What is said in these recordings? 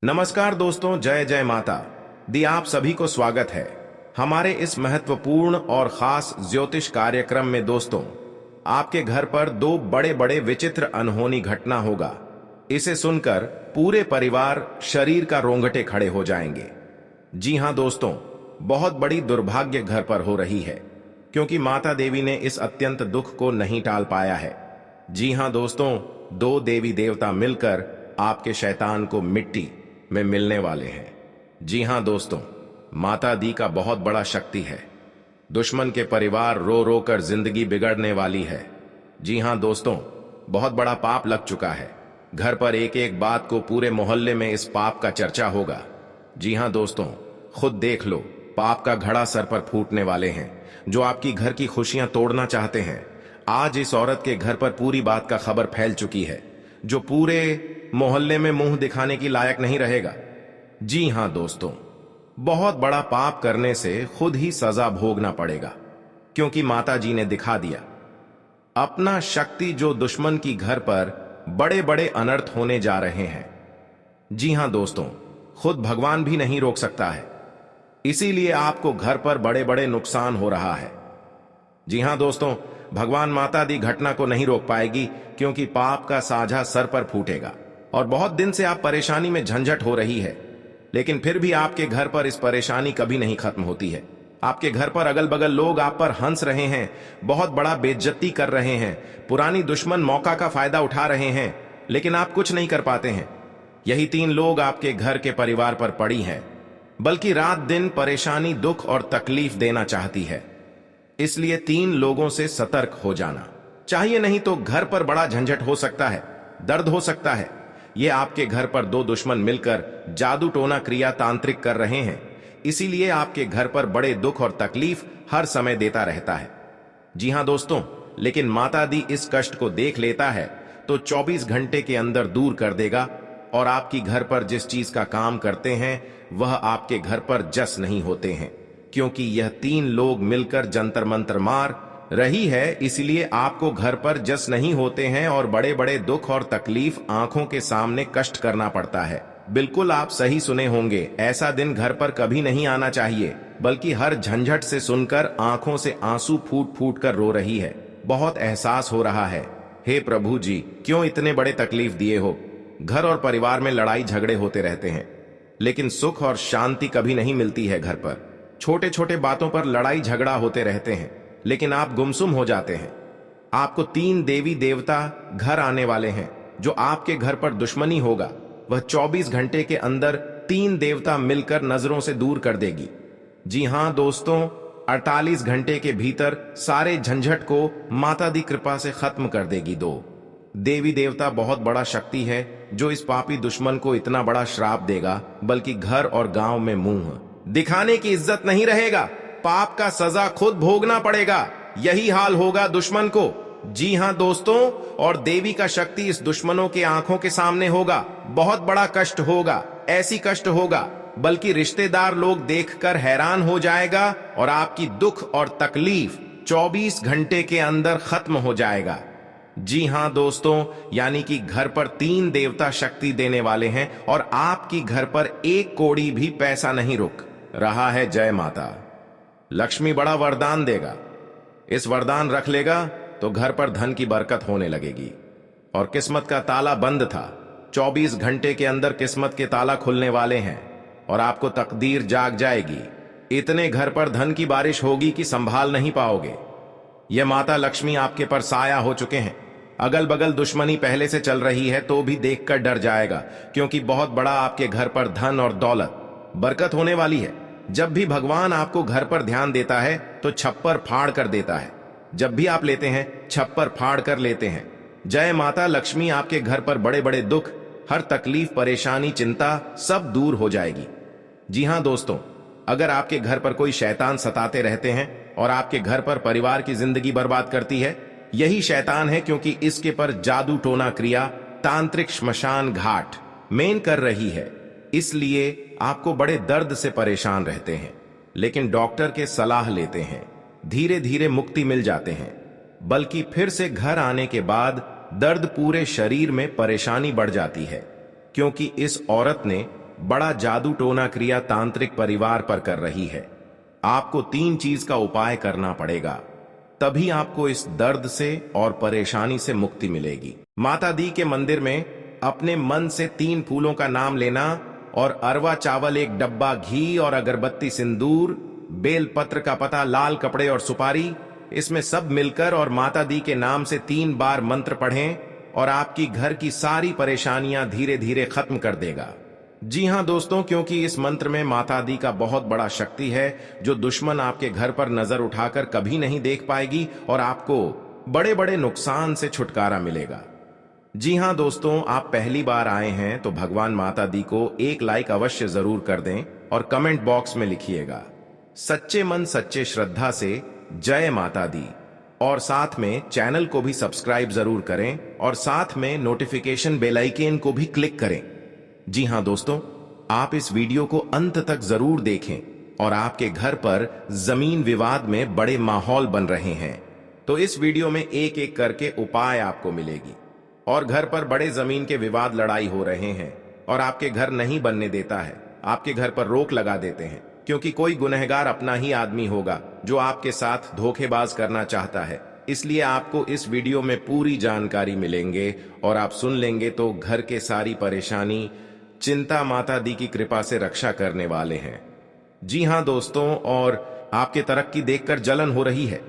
नमस्कार दोस्तों, जय जय माता दी। आप सभी को स्वागत है हमारे इस महत्वपूर्ण और खास ज्योतिष कार्यक्रम में। दोस्तों, आपके घर पर दो बड़े बड़े विचित्र अनहोनी घटना होगा। इसे सुनकर पूरे परिवार शरीर का रोंगटे खड़े हो जाएंगे। जी हां दोस्तों, बहुत बड़ी दुर्भाग्य घर पर हो रही है, क्योंकि माता देवी ने इस अत्यंत दुख को नहीं टाल पाया है। जी हां दोस्तों, दो देवी देवता मिलकर आपके शैतान को मिट्टी में मिलने वाले हैं। जी हां दोस्तों, माता दी का बहुत बड़ा शक्ति है। दुश्मन के परिवार रो रो कर जिंदगी बिगड़ने वाली है। जी हां दोस्तों, बहुत बड़ा पाप लग चुका है। घर पर एक एक बात को पूरे मोहल्ले में इस पाप का चर्चा होगा। जी हां दोस्तों, खुद देख लो, पाप का घड़ा सर पर फूटने वाले हैं, जो आपकी घर की खुशियां तोड़ना चाहते हैं। आज इस औरत के घर पर पूरी बात का खबर फैल चुकी है, जो पूरे मोहल्ले में मुंह दिखाने की लायक नहीं रहेगा। जी हां दोस्तों, बहुत बड़ा पाप करने से खुद ही सजा भोगना पड़ेगा, क्योंकि माता जी ने दिखा दिया अपना शक्ति, जो दुश्मन की घर पर बड़े बड़े अनर्थ होने जा रहे हैं। जी हां दोस्तों, खुद भगवान भी नहीं रोक सकता है, इसीलिए आपको घर पर बड़े बड़े नुकसान हो रहा है। जी हां दोस्तों, भगवान माता दी घटना को नहीं रोक पाएगी, क्योंकि पाप का साझा सर पर फूटेगा। और बहुत दिन से आप परेशानी में झंझट हो रही है, लेकिन फिर भी आपके घर पर इस परेशानी कभी नहीं खत्म होती है। आपके घर पर अगल बगल लोग आप पर हंस रहे हैं, बहुत बड़ा बेइज्जती कर रहे हैं, पुरानी दुश्मन मौका का फायदा उठा रहे हैं, लेकिन आप कुछ नहीं कर पाते हैं। यही तीन लोग आपके घर के परिवार पर पड़ी हैं, बल्कि रात दिन परेशानी, दुख और तकलीफ देना चाहती है। इसलिए तीन लोगों से सतर्क हो जाना चाहिए, नहीं तो घर पर बड़ा झंझट हो सकता है, दर्द हो सकता है। ये आपके घर पर दो दुश्मन मिलकर जादू टोना क्रिया तांत्रिक कर रहे हैं, इसीलिए आपके घर पर बड़े दुख और तकलीफ हर समय देता रहता है। जी हां दोस्तों, लेकिन माता दी इस कष्ट को देख लेता है तो 24 घंटे के अंदर दूर कर देगा। और आपकी घर पर जिस चीज का काम करते हैं, वह आपके घर पर जस नहीं होते हैं, क्योंकि यह तीन लोग मिलकर जंतर मंतर मार रही है। इसलिए आपको घर पर जस नहीं होते हैं और बड़े बड़े दुख और तकलीफ आंखों के सामने कष्ट करना पड़ता है। बिल्कुल आप सही सुने होंगे, ऐसा दिन घर पर कभी नहीं आना चाहिए, बल्कि हर झंझट से सुनकर आंखों से आंसू फूट फूट कर रो रही है। बहुत एहसास हो रहा है। हे प्रभु जी, क्यों इतने बड़े तकलीफ दिए हो। घर और परिवार में लड़ाई झगड़े होते रहते हैं, लेकिन सुख और शांति कभी नहीं मिलती है। घर पर छोटे छोटे बातों पर लड़ाई झगड़ा होते रहते हैं, लेकिन आप गुमसुम हो जाते हैं। आपको तीन देवी देवता घर आने वाले हैं, जो आपके घर पर दुश्मनी होगा वह 24 घंटे के अंदर तीन देवता मिलकर नजरों से दूर कर देगी। जी हां दोस्तों, 48 घंटे के भीतर सारे झंझट को माता दी कृपा से खत्म कर देगी। दो देवी देवता बहुत बड़ा शक्ति है, जो इस पापी दुश्मन को इतना बड़ा श्राप देगा, बल्कि घर और गांव में मुंह दिखाने की इज्जत नहीं रहेगा। पाप का सजा खुद भोगना पड़ेगा। यही हाल होगा दुश्मन को। जी हां दोस्तों, और देवी का शक्ति इस दुश्मनों के आंखों के सामने होगा। बहुत बड़ा कष्ट होगा, ऐसी कष्ट होगा बल्कि रिश्तेदार लोग देखकर हैरान हो जाएगा, और आपकी दुख और तकलीफ 24 घंटे के अंदर खत्म हो जाएगा। जी हां दोस्तों, यानी कि घर पर तीन देवता शक्ति देने वाले हैं, और आपकी घर पर एक कौड़ी भी पैसा नहीं रुक रहा है। जय माता लक्ष्मी बड़ा वरदान देगा। इस वरदान रख लेगा तो घर पर धन की बरकत होने लगेगी। और किस्मत का ताला बंद था, 24 घंटे के अंदर किस्मत के ताला खुलने वाले हैं, और आपको तकदीर जाग जाएगी। इतने घर पर धन की बारिश होगी कि संभाल नहीं पाओगे। यह माता लक्ष्मी आपके पर साया हो चुके हैं। अगल बगल दुश्मनी पहले से चल रही है तो भी देखकर डर जाएगा, क्योंकि बहुत बड़ा आपके घर पर धन और दौलत बरकत होने वाली है। जब भी भगवान आपको घर पर ध्यान देता है तो छप्पर फाड़ कर देता है। जब भी आप लेते हैं, छप्पर फाड़ कर लेते हैं। जय माता लक्ष्मी आपके घर पर बड़े बड़े दुख, हर तकलीफ, परेशानी, चिंता सब दूर हो जाएगी। जी हां दोस्तों, अगर आपके घर पर कोई शैतान सताते रहते हैं और आपके घर पर परिवार की जिंदगी बर्बाद करती है, यही शैतान है, क्योंकि इसके पर जादू टोना क्रिया तांत्रिक श्मशान घाट मेन कर रही है। इसलिए आपको बड़े दर्द से परेशान रहते हैं, लेकिन डॉक्टर के सलाह लेते हैं, धीरे धीरे मुक्ति मिल जाते हैं। बल्कि फिर से घर आने के बाद दर्द पूरे शरीर में परेशानी बढ़ जाती है, क्योंकि इस औरत ने बड़ा जादू टोना क्रिया तांत्रिक परिवार पर कर रही है। आपको 3 चीज का उपाय करना पड़ेगा, तभी आपको इस दर्द से और परेशानी से मुक्ति मिलेगी। माता दी के मंदिर में अपने मन से 3 फूलों का नाम लेना और अरवा चावल, 1 डब्बा घी और अगरबत्ती, सिंदूर, बेल पत्र का पता, लाल कपड़े और सुपारी, इसमें सब मिलकर और माता दी के नाम से 3 बार मंत्र पढ़ें और आपकी घर की सारी परेशानियां धीरे धीरे खत्म कर देगा। जी हां दोस्तों, क्योंकि इस मंत्र में माता दी का बहुत बड़ा शक्ति है जो दुश्मन आपके घर पर नजर उठाकर कभी नहीं देख पाएगी और आपको बड़े बड़े नुकसान से छुटकारा मिलेगा। जी हां दोस्तों, आप पहली बार आए हैं तो भगवान माता दी को एक लाइक अवश्य जरूर कर दें और कमेंट बॉक्स में लिखिएगा सच्चे मन सच्चे श्रद्धा से जय माता दी, और साथ में चैनल को भी सब्सक्राइब जरूर करें और साथ में नोटिफिकेशन बेल आइकन को भी क्लिक करें। जी हां दोस्तों, आप इस वीडियो को अंत तक जरूर देखें और आपके घर पर जमीन विवाद में बड़े माहौल बन रहे हैं तो इस वीडियो में एक एक करके उपाय आपको मिलेगी। और घर पर बड़े जमीन के विवाद लड़ाई हो रहे हैं और आपके घर नहीं बनने देता है, आपके घर पर रोक लगा देते हैं क्योंकि कोई गुनहगार अपना ही आदमी होगा जो आपके साथ धोखेबाज करना चाहता है। इसलिए आपको इस वीडियो में पूरी जानकारी मिलेंगे और आप सुन लेंगे तो घर के सारी परेशानी चिंता माता दी की कृपा से रक्षा करने वाले हैं। जी हां दोस्तों, और आपके तरक्की देखकर जलन हो रही है,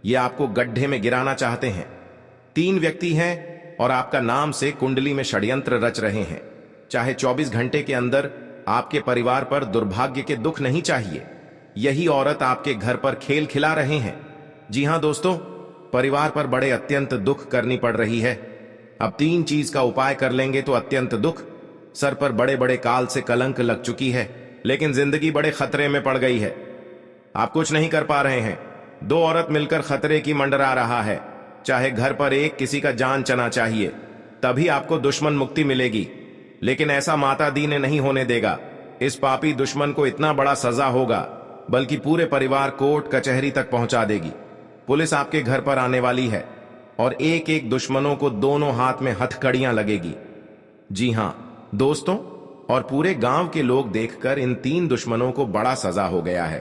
ये आपको गड्ढे में गिराना चाहते हैं। 3 व्यक्ति हैं और आपका नाम से कुंडली में षड्यंत्र रच रहे हैं। चाहे 24 घंटे के अंदर आपके परिवार पर दुर्भाग्य के दुख नहीं चाहिए। यही औरत आपके घर पर खेल खिला रहे हैं। जी हां दोस्तों, परिवार पर बड़े अत्यंत दुख करनी पड़ रही है। अब 3 चीज का उपाय कर लेंगे तो अत्यंत दुख, सर पर बड़े बड़े काल से कलंक लग चुकी है, लेकिन जिंदगी बड़े खतरे में पड़ गई है। आप कुछ नहीं कर पा रहे हैं। 2 औरत मिलकर खतरे की मंडरा रहा है। चाहे घर पर एक किसी का जान चना चाहिए, तभी आपको दुश्मन मुक्ति मिलेगी, लेकिन ऐसा माता दी ने नहीं होने देगा। इस पापी दुश्मन को इतना बड़ा सजा होगा बल्कि पूरे परिवार कोर्ट कचहरी तक पहुंचा देगी। पुलिस आपके घर पर आने वाली है और एक एक दुश्मनों को दोनों हाथ में हथकड़ियां लगेगी। जी हां दोस्तों, और पूरे गांव के लोग देखकर इन 3 दुश्मनों को बड़ा सजा हो गया है,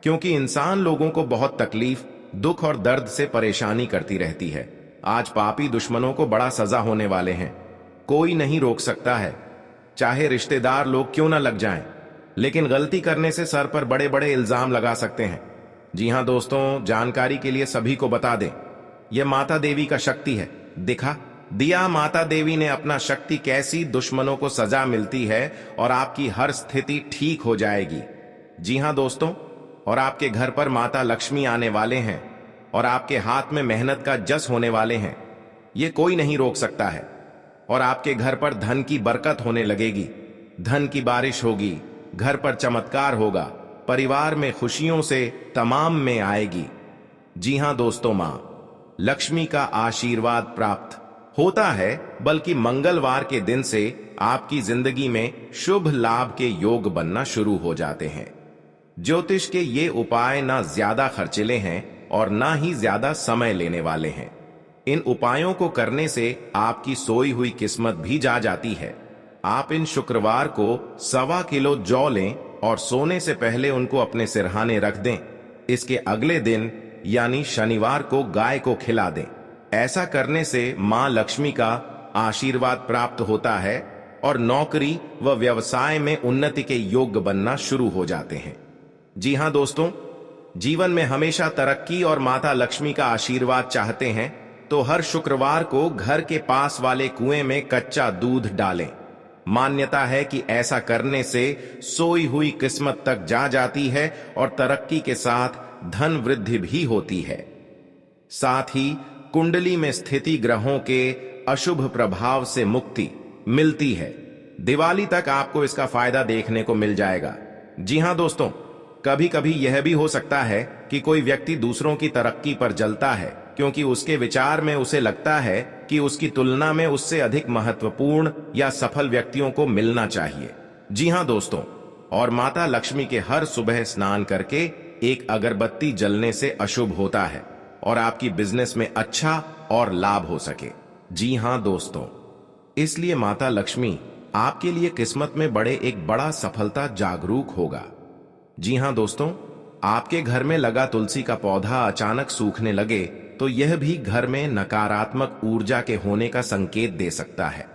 क्योंकि इंसान लोगों को बहुत तकलीफ, दुख और दर्द से परेशानी करती रहती है। आज पापी दुश्मनों को बड़ा सजा होने वाले हैं। कोई नहीं रोक सकता है, चाहे रिश्तेदार लोग क्यों ना लग जाएं, लेकिन गलती करने से सर पर बड़े बड़े इल्जाम लगा सकते हैं। जी हां दोस्तों, जानकारी के लिए सभी को बता दें, यह माता देवी का शक्ति है। दिखा दिया माता देवी ने अपना शक्ति कैसी दुश्मनों को सजा मिलती है और आपकी हर स्थिति ठीक हो जाएगी। जी हां दोस्तों, और आपके घर पर माता लक्ष्मी आने वाले हैं और आपके हाथ में मेहनत का जस होने वाले हैं। ये कोई नहीं रोक सकता है और आपके घर पर धन की बरकत होने लगेगी, धन की बारिश होगी, घर पर चमत्कार होगा, परिवार में खुशियों से तमाम में आएगी। जी हां दोस्तों, मां लक्ष्मी का आशीर्वाद प्राप्त होता है, बल्कि मंगलवार के दिन से आपकी जिंदगी में शुभ लाभ के योग बनना शुरू हो जाते हैं। ज्योतिष के ये उपाय ना ज्यादा खर्चीले हैं और ना ही ज्यादा समय लेने वाले हैं। इन उपायों को करने से आपकी सोई हुई किस्मत भी जा जाती है। आप इन शुक्रवार को 1.25 किलो जौ लें और सोने से पहले उनको अपने सिरहाने रख दें। इसके अगले दिन यानी शनिवार को गाय को खिला दें। ऐसा करने से मां लक्ष्मी का आशीर्वाद प्राप्त होता है और नौकरी व व्यवसाय में उन्नति के योग बनना शुरू हो जाते हैं। जी हां दोस्तों, जीवन में हमेशा तरक्की और माता लक्ष्मी का आशीर्वाद चाहते हैं तो हर शुक्रवार को घर के पास वाले कुएं में कच्चा दूध डालें। मान्यता है कि ऐसा करने से सोई हुई किस्मत तक जा जाती है और तरक्की के साथ धन वृद्धि भी होती है। साथ ही कुंडली में स्थिति ग्रहों के अशुभ प्रभाव से मुक्ति मिलती है। दिवाली तक आपको इसका फायदा देखने को मिल जाएगा। जी हां दोस्तों, कभी कभी यह भी हो सकता है कि कोई व्यक्ति दूसरों की तरक्की पर जलता है क्योंकि उसके विचार में उसे लगता है कि उसकी तुलना में उससे अधिक महत्वपूर्ण या सफल व्यक्तियों को मिलना चाहिए। जी हां दोस्तों, और माता लक्ष्मी के हर सुबह स्नान करके एक अगरबत्ती जलने से अशुभ होता है और आपकी बिजनेस में अच्छा और लाभ हो सके। जी हां दोस्तों, इसलिए माता लक्ष्मी आपके लिए किस्मत में एक बड़ा सफलता जागरूक होगा। जी हां दोस्तों, आपके घर में लगा तुलसी का पौधा अचानक सूखने लगे तो यह भी घर में नकारात्मक ऊर्जा के होने का संकेत दे सकता है।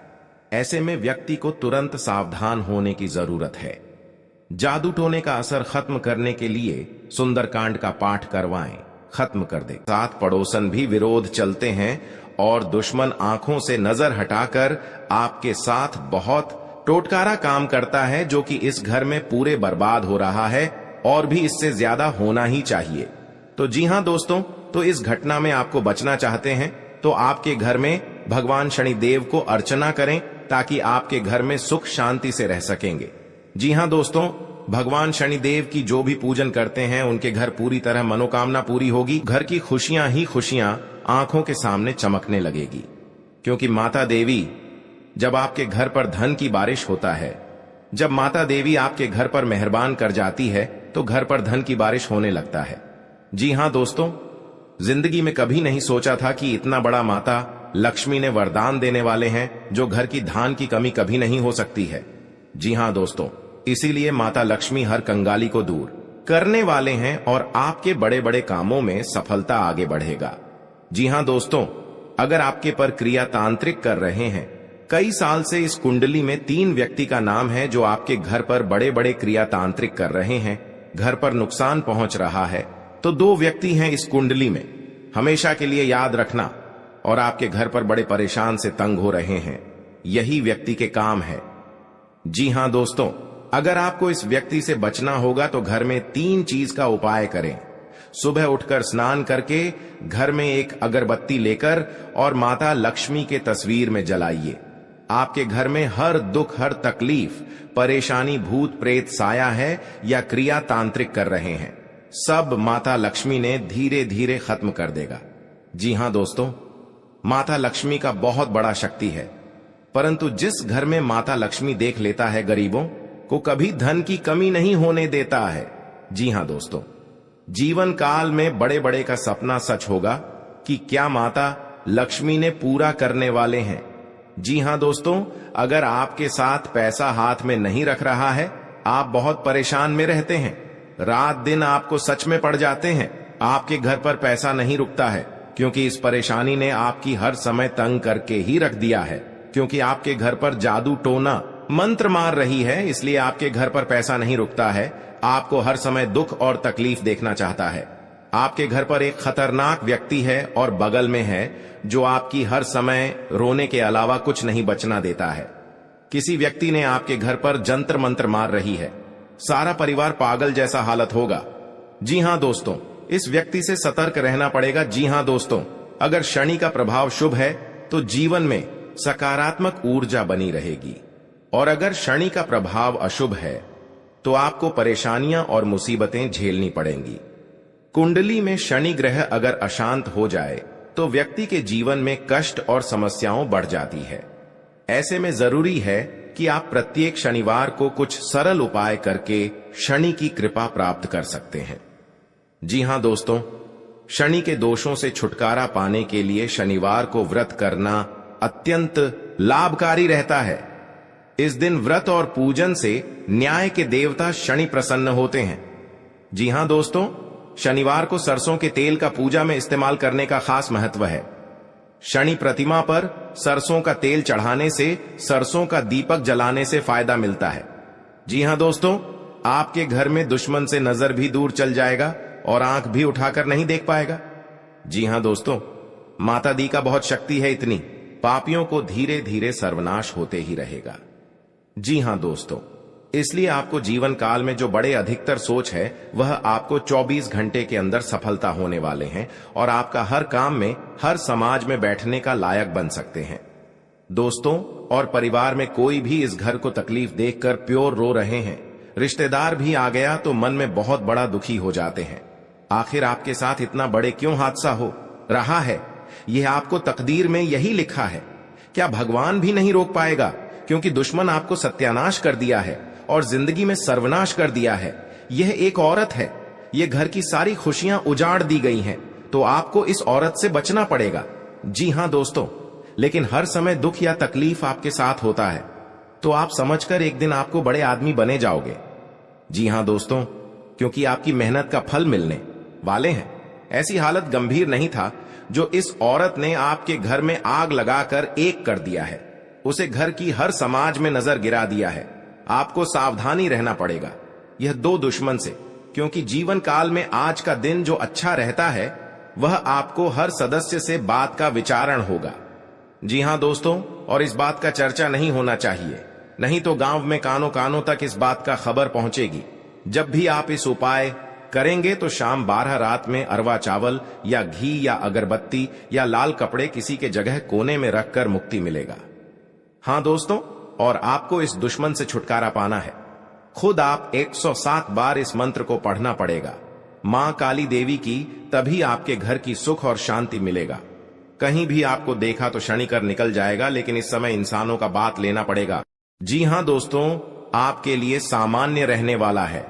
ऐसे में व्यक्ति को तुरंत सावधान होने की जरूरत है। जादू टोने का असर खत्म करने के लिए सुंदरकांड का पाठ करवाएं, खत्म कर दे। साथ पड़ोसन भी विरोध चलते हैं और दुश्मन आंखों से नजर हटाकर आपके साथ बहुत टोटकारा काम करता है, जो कि इस घर में पूरे बर्बाद हो रहा है और भी इससे ज्यादा होना ही चाहिए। तो जी हां दोस्तों, तो इस घटना में आपको बचना चाहते हैं तो आपके घर में भगवान शनिदेव को अर्चना करें ताकि आपके घर में सुख शांति से रह सकेंगे। जी हां दोस्तों, भगवान शनिदेव की जो भी पूजन करते हैं उनके घर पूरी तरह मनोकामना पूरी होगी। घर की खुशियां ही खुशियां आंखों के सामने चमकने लगेगी, क्योंकि माता देवी जब आपके घर पर धन की बारिश होता है, जब माता देवी आपके घर पर मेहरबान कर जाती है तो घर पर धन की बारिश होने लगता है। जी हां दोस्तों, जिंदगी में कभी नहीं सोचा था कि इतना बड़ा माता लक्ष्मी ने वरदान देने वाले हैं जो घर की धान की कमी कभी नहीं हो सकती है। जी हां दोस्तों, इसीलिए माता लक्ष्मी हर कंगाली को दूर करने वाले हैं और आपके बड़े बड़े कामों में सफलता आगे बढ़ेगा। जी हां दोस्तों, अगर आपके पर क्रिया तांत्रिक कर रहे हैं, कई साल से इस कुंडली में 3 व्यक्ति का नाम है जो आपके घर पर बड़े बड़े क्रिया तांत्रिक कर रहे हैं, घर पर नुकसान पहुंच रहा है, तो 2 व्यक्ति हैं इस कुंडली में, हमेशा के लिए याद रखना। और आपके घर पर बड़े परेशान से तंग हो रहे हैं, यही व्यक्ति के काम है। जी हां दोस्तों, अगर आपको इस व्यक्ति से बचना होगा तो घर में 3 चीज का उपाय करें। सुबह उठकर स्नान करके घर में एक अगरबत्ती लेकर और माता लक्ष्मी के तस्वीर में जलाइए। आपके घर में हर दुख, हर तकलीफ, परेशानी, भूत प्रेत साया है या क्रिया तांत्रिक कर रहे हैं, सब माता लक्ष्मी ने धीरे धीरे खत्म कर देगा। जी हां दोस्तों, माता लक्ष्मी का बहुत बड़ा शक्ति है, परंतु जिस घर में माता लक्ष्मी देख लेता है गरीबों को कभी धन की कमी नहीं होने देता है। जी हां दोस्तों, जीवन काल में बड़े बड़े का सपना सच होगा कि क्या माता लक्ष्मी ने पूरा करने वाले हैं। जी हां दोस्तों, अगर आपके साथ पैसा हाथ में नहीं रख रहा है, आप बहुत परेशान में रहते हैं, रात दिन आपको सच में पड़ जाते हैं, आपके घर पर पैसा नहीं रुकता है, क्योंकि इस परेशानी ने आपकी हर समय तंग करके ही रख दिया है, क्योंकि आपके घर पर जादू टोना मंत्र मार रही है, इसलिए आपके घर पर पैसा नहीं रुकता है, आपको हर समय दुख और तकलीफ देखना चाहता है। आपके घर पर एक खतरनाक व्यक्ति है और बगल में है जो आपकी हर समय रोने के अलावा कुछ नहीं बचना देता है। किसी व्यक्ति ने आपके घर पर जंतर मंत्र मार रही है, सारा परिवार पागल जैसा हालत होगा। जी हां दोस्तों, इस व्यक्ति से सतर्क रहना पड़ेगा। जी हां दोस्तों, अगर शनि का प्रभाव शुभ है तो जीवन में सकारात्मक ऊर्जा बनी रहेगी, और अगर शनि का प्रभाव अशुभ है तो आपको परेशानियां और मुसीबतें झेलनी पड़ेंगी। कुंडली में शनि ग्रह अगर अशांत हो जाए तो व्यक्ति के जीवन में कष्ट और समस्याओं बढ़ जाती है। ऐसे में जरूरी है कि आप प्रत्येक शनिवार को कुछ सरल उपाय करके शनि की कृपा प्राप्त कर सकते हैं। जी हां दोस्तों, शनि के दोषों से छुटकारा पाने के लिए शनिवार को व्रत करना अत्यंत लाभकारी रहता है। इस दिन व्रत और पूजन से न्याय के देवता शनि प्रसन्न होते हैं। जी हां दोस्तों, शनिवार को सरसों के तेल का पूजा में इस्तेमाल करने का खास महत्व है। शनि प्रतिमा पर सरसों का तेल चढ़ाने से, सरसों का दीपक जलाने से फायदा मिलता है। जी हां दोस्तों, आपके घर में दुश्मन से नजर भी दूर चल जाएगा और आंख भी उठाकर नहीं देख पाएगा। जी हां दोस्तों, माता दी का बहुत शक्ति है, इतनी पापियों को धीरे धीरे सर्वनाश होते ही रहेगा। जी हां दोस्तों, इसलिए आपको जीवन काल में जो बड़े अधिकतर सोच है वह आपको 24 घंटे के अंदर सफलता होने वाले हैं और आपका हर काम में, हर समाज में बैठने का लायक बन सकते हैं। दोस्तों और परिवार में कोई भी इस घर को तकलीफ देखकर प्योर रो रहे हैं, रिश्तेदार भी आ गया तो मन में बहुत बड़ा दुखी हो जाते हैं। आखिर आपके साथ इतना बड़े क्यों हादसा हो रहा है? यह आपको तकदीर में यही लिखा है। क्या भगवान भी नहीं रोक पाएगा? क्योंकि दुश्मन आपको सत्यानाश कर दिया है और जिंदगी में सर्वनाश कर दिया है। यह एक औरत है, यह घर की सारी खुशियां उजाड़ दी गई हैं, तो आपको इस औरत से बचना पड़ेगा। जी हां दोस्तों, लेकिन हर समय दुख या तकलीफ आपके साथ होता है। तो आप समझकर एक दिन आपको बड़े आदमी बने जाओगे। जी हां दोस्तों, क्योंकि आपकी मेहनत का फल मिलने वाले हैं। ऐसी हालत गंभीर नहीं था जो इस औरत ने आपके घर में आग लगाकर एक कर दिया है। उसे घर की हर समाज में नजर गिरा दिया है। आपको सावधानी रहना पड़ेगा यह दो दुश्मन से, क्योंकि जीवन काल में आज का दिन जो अच्छा रहता है वह आपको हर सदस्य से बात का विचारण होगा। जी हां दोस्तों, और इस बात का चर्चा नहीं होना चाहिए, नहीं तो गांव में कानों कानों तक इस बात का खबर पहुंचेगी। जब भी आप इस उपाय करेंगे तो शाम 12 रात में अरवा चावल या घी या अगरबत्ती या लाल कपड़े किसी के जगह कोने में रखकर मुक्ति मिलेगा। हां दोस्तों, और आपको इस दुश्मन से छुटकारा पाना है। खुद आप 107 बार इस मंत्र को पढ़ना पड़ेगा। मां काली देवी की, तभी आपके घर की सुख और शांति मिलेगा। कहीं भी आपको देखा तो क्षणिकर निकल जाएगा, लेकिन इस समय इंसानों का बात लेना पड़ेगा। जी हां दोस्तों, आपके लिए सामान्य रहने वाला है।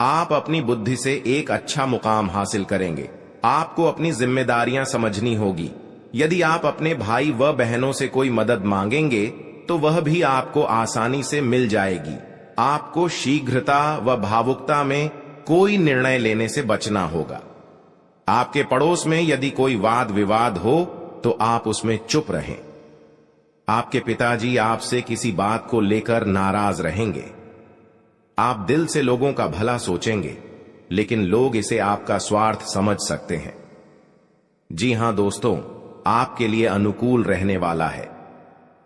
आप अपनी बुद्धि से एक अच्छा मुकाम हासिल करेंगे। आपको अपनी जिम्मेदारियां समझनी होगी। यदि आप अपने भाई व बहनों से कोई मदद मांगेंगे तो वह भी आपको आसानी से मिल जाएगी। आपको शीघ्रता व भावुकता में कोई निर्णय लेने से बचना होगा। आपके पड़ोस में यदि कोई वाद विवाद हो तो आप उसमें चुप रहें। आपके पिताजी आपसे किसी बात को लेकर नाराज रहेंगे। आप दिल से लोगों का भला सोचेंगे, लेकिन लोग इसे आपका स्वार्थ समझ सकते हैं। जी हां दोस्तों, आपके लिए अनुकूल रहने वाला है।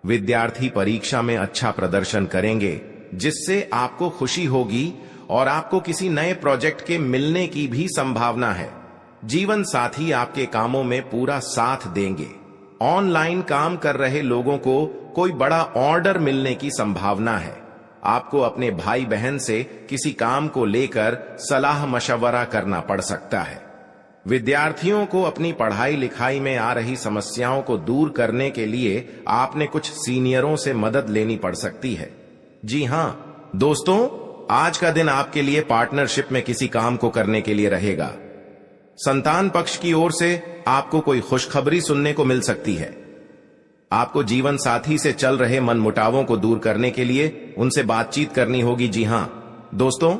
विद्यार्थी परीक्षा में अच्छा प्रदर्शन करेंगे, जिससे आपको खुशी होगी और आपको किसी नए प्रोजेक्ट के मिलने की भी संभावना है। जीवन साथी आपके कामों में पूरा साथ देंगे। ऑनलाइन काम कर रहे लोगों को कोई बड़ा ऑर्डर मिलने की संभावना है। आपको अपने भाई बहन से किसी काम को लेकर सलाह मशवरा करना पड़ सकता है। विद्यार्थियों को अपनी पढ़ाई लिखाई में आ रही समस्याओं को दूर करने के लिए आपने कुछ सीनियरों से मदद लेनी पड़ सकती है। जी हां दोस्तों, आज का दिन आपके लिए पार्टनरशिप में किसी काम को करने के लिए रहेगा। संतान पक्ष की ओर से आपको कोई खुशखबरी सुनने को मिल सकती है। आपको जीवन साथी से चल रहे मनमुटावों को दूर करने के लिए उनसे बातचीत करनी होगी। जी हां दोस्तों,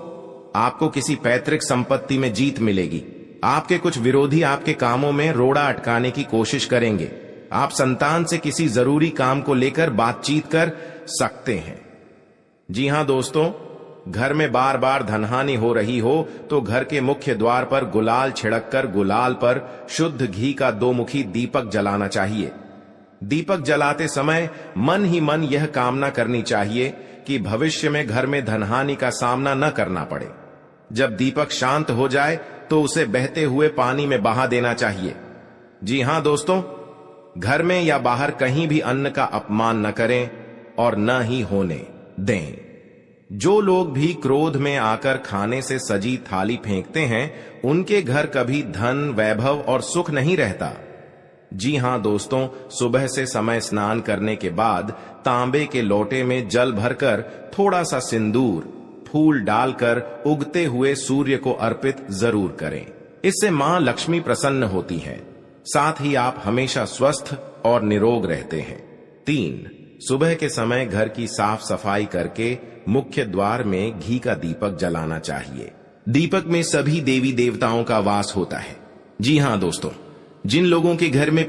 आपको किसी पैतृक संपत्ति में जीत मिलेगी। आपके कुछ विरोधी आपके कामों में रोड़ा अटकाने की कोशिश करेंगे। आप संतान से किसी जरूरी काम को लेकर बातचीत कर सकते हैं। जी हां दोस्तों, घर में बार बार धनहानि हो रही हो तो घर के मुख्य द्वार पर गुलाल छिड़ककर गुलाल पर शुद्ध घी का 2 मुखी दीपक जलाना चाहिए। दीपक जलाते समय मन ही मन यह कामना करनी चाहिए कि भविष्य में घर में धनहानि का सामना न करना पड़े। जब दीपक शांत हो जाए तो उसे बहते हुए पानी में बहा देना चाहिए। जी हां दोस्तों, घर में या बाहर कहीं भी अन्न का अपमान न करें और न ही होने दें। जो लोग भी क्रोध में आकर खाने से सजी थाली फेंकते हैं, उनके घर कभी धन, वैभव और सुख नहीं रहता। जी हां दोस्तों, सुबह से समय स्नान करने के बाद तांबे के लोटे में जल भरकर थोड़ा सा सिंदूर, फूल डालकर उगते हुए सूर्य को अर्पित जरूर करें। इससे मां लक्ष्मी प्रसन्न होती है। साथ ही आप हमेशा स्वस्थ और निरोग रहते हैं। 3, सुबह के समय घर की साफ सफाई करके मुख्य द्वार में घी का दीपक जलाना चाहिए। दीपक में सभी देवी देवताओं का वास होता है। जी हां दोस्तों, जिन लोगों के घर में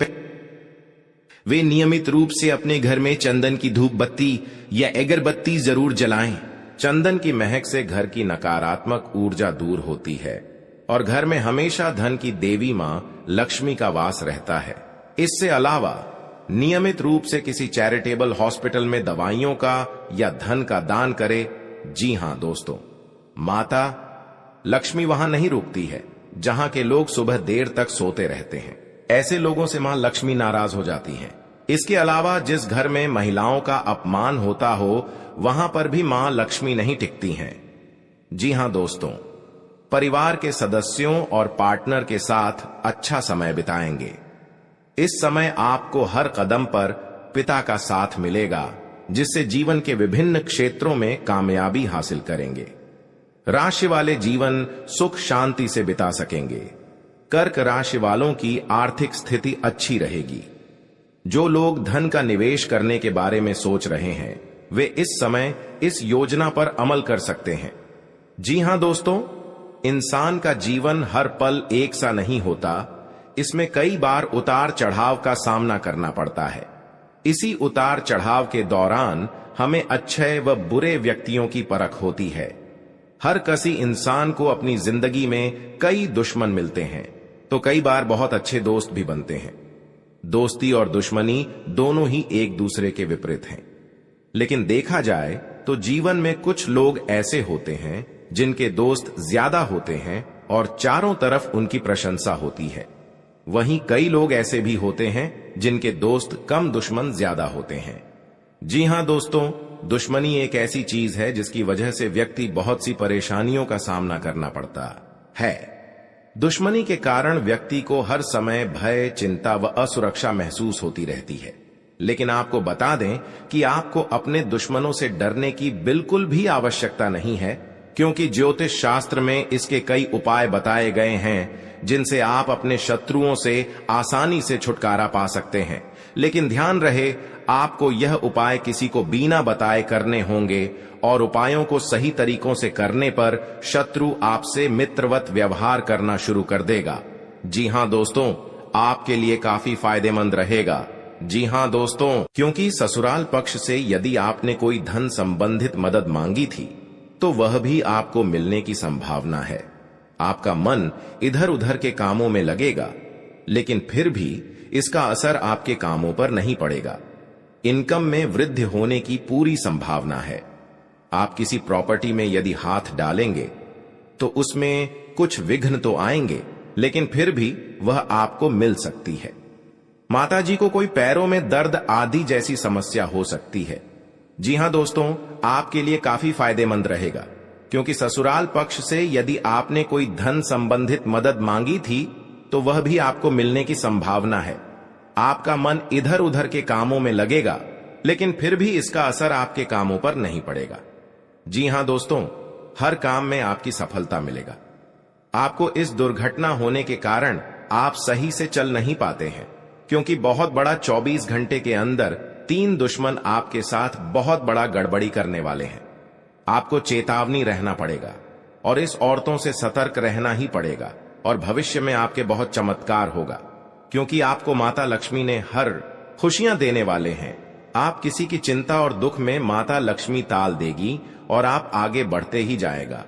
वे नियमित रूप से अपने घर में चंदन की धूप बत्ती या अगरबत्ती जरूर जलाएं। चंदन की महक से घर की नकारात्मक ऊर्जा दूर होती है और घर में हमेशा धन की देवी मां लक्ष्मी का वास रहता है। इससे अलावा नियमित रूप से किसी चैरिटेबल हॉस्पिटल में दवाइयों का या धन का दान करे। जी हां दोस्तों, माता लक्ष्मी वहां नहीं रुकती है जहां के लोग सुबह देर तक सोते रहते हैं। ऐसे लोगों से मां लक्ष्मी नाराज हो जाती हैं। इसके अलावा जिस घर में महिलाओं का अपमान होता हो, वहां पर भी मां लक्ष्मी नहीं टिकती हैं। जी हां दोस्तों, परिवार के सदस्यों और पार्टनर के साथ अच्छा समय बिताएंगे। इस समय आपको हर कदम पर पिता का साथ मिलेगा, जिससे जीवन के विभिन्न क्षेत्रों में कामयाबी हासिल करेंगे। राशि वाले जीवन सुख शांति से बिता सकेंगे। कर्क राशि वालों की आर्थिक स्थिति अच्छी रहेगी। जो लोग धन का निवेश करने के बारे में सोच रहे हैं, वे इस समय इस योजना पर अमल कर सकते हैं। जी हां दोस्तों, इंसान का जीवन हर पल एक सा नहीं होता। इसमें कई बार उतार चढ़ाव का सामना करना पड़ता है। इसी उतार चढ़ाव के दौरान हमें अच्छे व बुरे व्यक्तियों की परख होती है। हर किसी इंसान को अपनी जिंदगी में कई दुश्मन मिलते हैं, तो कई बार बहुत अच्छे दोस्त भी बनते हैं। दोस्ती और दुश्मनी दोनों ही एक दूसरे के विपरीत हैं। लेकिन देखा जाए तो जीवन में कुछ लोग ऐसे होते हैं जिनके दोस्त ज्यादा होते हैं और चारों तरफ उनकी प्रशंसा होती है। वहीं कई लोग ऐसे भी होते हैं जिनके दोस्त कम, दुश्मन ज्यादा होते हैं। जी हां दोस्तों, दुश्मनी एक ऐसी चीज है जिसकी वजह से व्यक्ति बहुत सी परेशानियों का सामना करना पड़ता है। दुश्मनी के कारण व्यक्ति को हर समय भय, चिंता व असुरक्षा महसूस होती रहती है। लेकिन आपको बता दें कि आपको अपने दुश्मनों से डरने की बिल्कुल भी आवश्यकता नहीं है, क्योंकि ज्योतिष शास्त्र में इसके कई उपाय बताए गए हैं जिनसे आप अपने शत्रुओं से आसानी से छुटकारा पा सकते हैं। लेकिन ध्यान रहे, आपको यह उपाय किसी को बिना बताए करने होंगे और उपायों को सही तरीकों से करने पर शत्रु आपसे मित्रवत व्यवहार करना शुरू कर देगा। जी हां दोस्तों, आपके लिए काफी फायदेमंद रहेगा। जी हां दोस्तों, क्योंकि ससुराल पक्ष से यदि आपने कोई धन संबंधित मदद मांगी थी तो वह भी आपको मिलने की संभावना है। आपका मन इधर उधर के कामों में लगेगा, लेकिन फिर भी इसका असर आपके कामों पर नहीं पड़ेगा। इनकम में वृद्धि होने की पूरी संभावना है। आप किसी प्रॉपर्टी में यदि हाथ डालेंगे तो उसमें कुछ विघ्न तो आएंगे, लेकिन फिर भी वह आपको मिल सकती है। माताजी को कोई पैरों में दर्द आदि जैसी समस्या हो सकती है। जी हां दोस्तों, आपके लिए काफी फायदेमंद रहेगा, क्योंकि ससुराल पक्ष से यदि आपने कोई धन संबंधित मदद मांगी थी तो वह भी आपको मिलने की संभावना है। आपका मन इधर उधर के कामों में लगेगा, लेकिन फिर भी इसका असर आपके कामों पर नहीं पड़ेगा। जी हां दोस्तों, हर काम में आपकी सफलता मिलेगा। आपको इस दुर्घटना होने के कारण आप सही से चल नहीं पाते हैं, क्योंकि बहुत बड़ा 24 घंटे के अंदर 3 दुश्मन आपके साथ बहुत बड़ा गड़बड़ी करने वाले हैं। आपको चेतावनी रहना पड़ेगा और इस औरतों से सतर्क रहना ही पड़ेगा, और भविष्य में आपके बहुत चमत्कार होगा, क्योंकि आपको माता लक्ष्मी ने हर खुशियां देने वाले हैं। आप किसी की चिंता और दुख में माता लक्ष्मी ताल देगी और आप आगे बढ़ते ही जाएगा।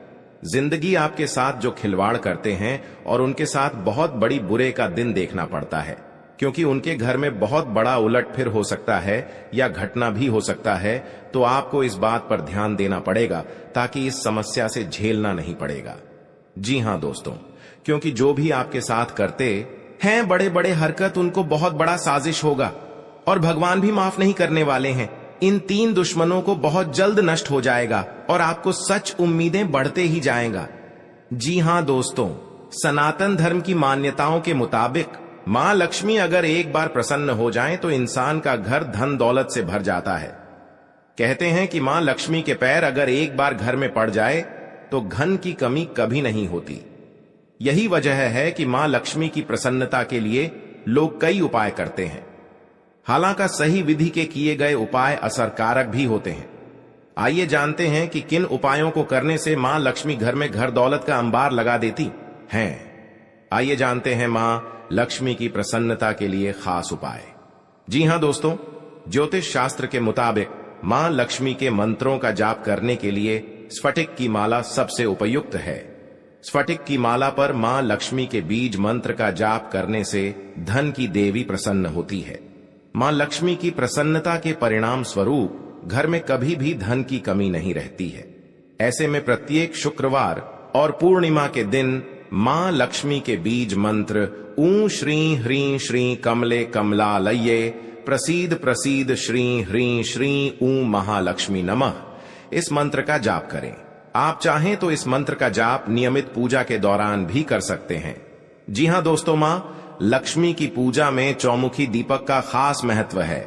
जिंदगी आपके साथ जो खिलवाड़ करते हैं और उनके साथ बहुत बड़ी बुरे का दिन देखना पड़ता है, क्योंकि उनके घर में बहुत बड़ा उलटफेर हो सकता है या घटना भी हो सकता है। तो आपको इस बात पर ध्यान देना पड़ेगा ताकि इस समस्या से झेलना नहीं पड़ेगा। जी हां दोस्तों, क्योंकि जो भी आपके साथ करते हैं बड़े बड़े हरकत, उनको बहुत बड़ा साजिश होगा और भगवान भी माफ नहीं करने वाले हैं। इन 3 दुश्मनों को बहुत जल्द नष्ट हो जाएगा और आपको सच उम्मीदें बढ़ते ही जाएगा। जी हां दोस्तों, सनातन धर्म की मान्यताओं के मुताबिक मां लक्ष्मी अगर एक बार प्रसन्न हो जाएं तो इंसान का घर धन दौलत से भर जाता है। कहते हैं कि मां लक्ष्मी के पैर अगर एक बार घर में पड़ जाए तो धन की कमी कभी नहीं होती। यही वजह है कि मां लक्ष्मी की प्रसन्नता के लिए लोग कई उपाय करते हैं। हालांकि सही विधि के किए गए उपाय असरकारक भी होते हैं। आइए जानते हैं कि किन उपायों को करने से मां लक्ष्मी घर में घर दौलत का अंबार लगा देती हैं। आइए जानते हैं मां लक्ष्मी की प्रसन्नता के लिए खास उपाय। जी हां दोस्तों, ज्योतिष शास्त्र के मुताबिक मां लक्ष्मी के मंत्रों का जाप करने के लिए स्फटिक की माला सबसे उपयुक्त है। स्फटिक की माला पर मां लक्ष्मी के बीज मंत्र का जाप करने से धन की देवी प्रसन्न होती है। मां लक्ष्मी की प्रसन्नता के परिणाम स्वरूप घर में कभी भी धन की कमी नहीं रहती है। ऐसे में प्रत्येक शुक्रवार और पूर्णिमा के दिन मां लक्ष्मी के बीज मंत्र ऊ श्री ह्रीं श्री कमले कमलालये प्रसीद प्रसीद श्री ह्रीं श्री ऊ महालक्ष्मी नमः, इस मंत्र का जाप करें। आप चाहें तो इस मंत्र का जाप नियमित पूजा के दौरान भी कर सकते हैं। जी हां दोस्तों, मां लक्ष्मी की पूजा में चौमुखी दीपक का खास महत्व है।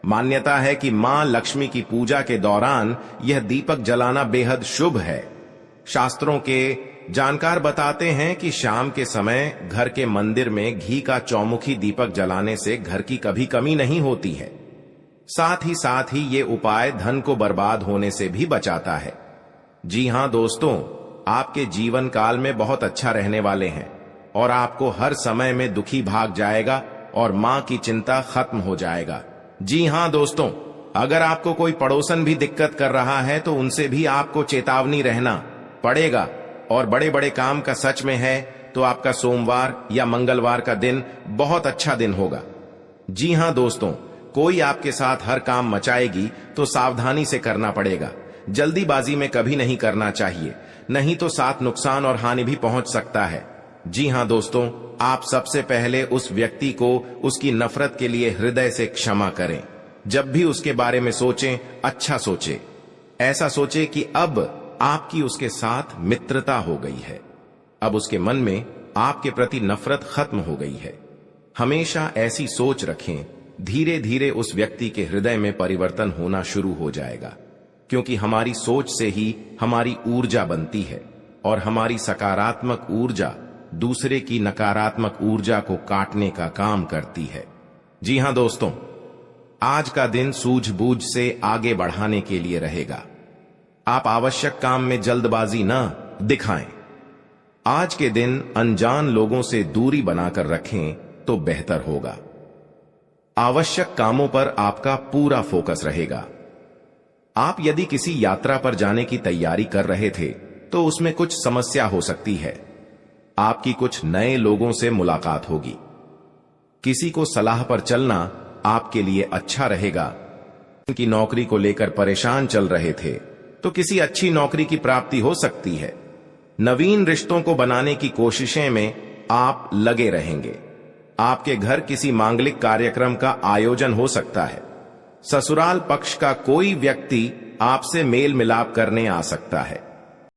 मान्यता है कि मां लक्ष्मी की पूजा के दौरान यह दीपक जलाना बेहद शुभ है। शास्त्रों के जानकार बताते हैं कि शाम के समय घर के मंदिर में घी का चौमुखी दीपक जलाने से घर की कभी कमी नहीं होती है। साथ ही ये उपाय धन को बर्बाद होने से भी बचाता है। जी हां दोस्तों, आपके जीवन काल में बहुत अच्छा रहने वाले हैं और आपको हर समय में दुखी भाग जाएगा और मां की चिंता खत्म हो जाएगा। जी हां दोस्तों, अगर आपको कोई पड़ोसन भी दिक्कत कर रहा है तो उनसे भी आपको चेतावनी रहना पड़ेगा। और बड़े बड़े काम का सच में है तो आपका सोमवार या मंगलवार का दिन बहुत अच्छा दिन होगा। जी हां दोस्तों, कोई आपके साथ हर काम मचाएगी तो सावधानी से करना पड़ेगा। जल्दीबाजी में कभी नहीं करना चाहिए, नहीं तो साथ नुकसान और हानि भी पहुंच सकता है। जी हां दोस्तों, आप सबसे पहले उस व्यक्ति को उसकी नफरत के लिए हृदय से क्षमा करें। जब भी उसके बारे में सोचें, अच्छा सोचें। ऐसा सोचें कि अब आपकी उसके साथ मित्रता हो गई है, अब उसके मन में आपके प्रति नफरत खत्म हो गई है। हमेशा ऐसी सोच रखें, धीरे धीरे उस व्यक्ति के हृदय में परिवर्तन होना शुरू हो जाएगा, क्योंकि हमारी सोच से ही हमारी ऊर्जा बनती है और हमारी सकारात्मक ऊर्जा दूसरे की नकारात्मक ऊर्जा को काटने का काम करती है। जी हां दोस्तों, आज का दिन सूझबूझ से आगे बढ़ाने के लिए रहेगा। आप आवश्यक काम में जल्दबाजी न दिखाएं। आज के दिन अनजान लोगों से दूरी बनाकर रखें तो बेहतर होगा। आवश्यक कामों पर आपका पूरा फोकस रहेगा। आप यदि किसी यात्रा पर जाने की तैयारी कर रहे थे तो उसमें कुछ समस्या हो सकती है। आपकी कुछ नए लोगों से मुलाकात होगी। किसी को सलाह पर चलना आपके लिए अच्छा रहेगा। उनकी नौकरी को लेकर परेशान चल रहे थे तो किसी अच्छी नौकरी की प्राप्ति हो सकती है। नवीन रिश्तों को बनाने की कोशिशें में आप लगे रहेंगे। आपके घर किसी मांगलिक कार्यक्रम का आयोजन हो सकता है। ससुराल पक्ष का कोई व्यक्ति आपसे मेल मिलाप करने आ सकता है।